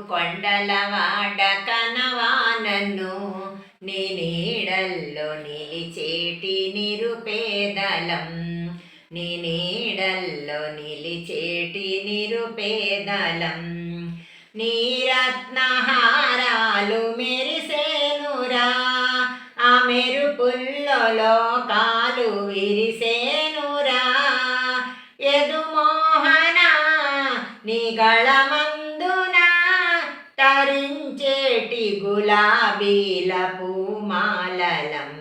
కొండలవాడ కనవానన్ను నీ నీడల్లో నిలిచేటి నిరుపేదలం నీ నీడల్లో నిలిచేటి నిరుపేదలం నీ రత్నహారాలు మెరిసేనురా ఆ మెరుపుల్లో లోకాలు విరిసేనురా యదుమోహన నీ గళమందున తరించేటి గులాబీల పూమాలలం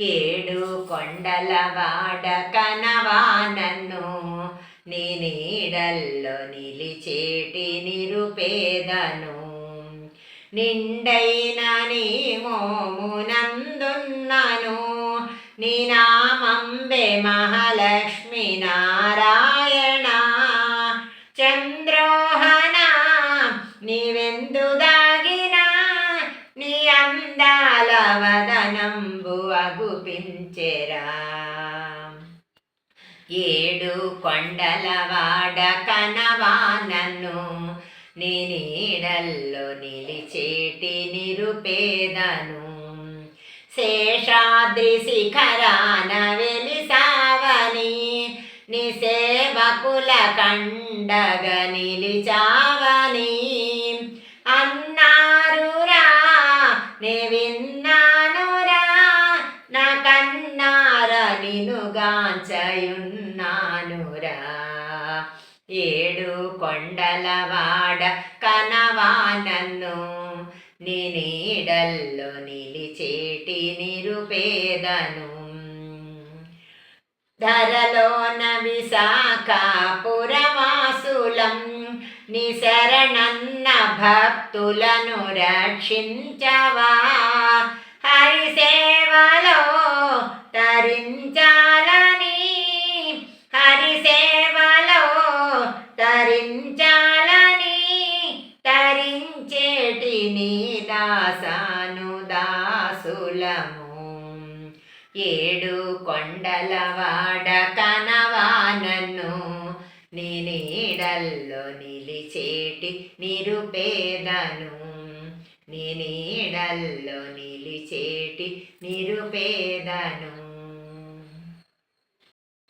ఏడు కొండలవాడ కనవానన్ను నీ నీడల్లో నిలిచేటి నిరుపేదను నిండైన నీ మోమునందున్నను నీ నామంబే మహాలక్ష్మి నారాయణ చంద్రోహన నీవెందు దాగినా నీ అందాల వదనంబు అగుపించెరా ఏడు కొండలవాడ కనవానన్ను నీ నీడల్లో నిలిచేటి నిరుపేదను శేషాద్రి శిఖరాన వెలిసావని నీ సేవకుల కండగ నిలిచావని అన్నారురా నే విన్నానురా నా కన్నార నినుగాంచయున్నానురా ఏడు కొండలవాడ కనవానన్ను నీ నీడల్లో నిలిచేటి నిరుపేదను ధరలోన విశాఖపురవాసులం నీ శరణన్న భక్తులను రక్షించవా హరిసేవలో తరించాలని హరిసేవలో తరించాలని తరించేటి నీ దాసాను దాసులము ఏడు కొండలవాడ కనవానన్ను నీ నీడల్లో నిలిచేటి నిరుపేదను నీ నీడల్లో నిలిచేటి నిరుపేదను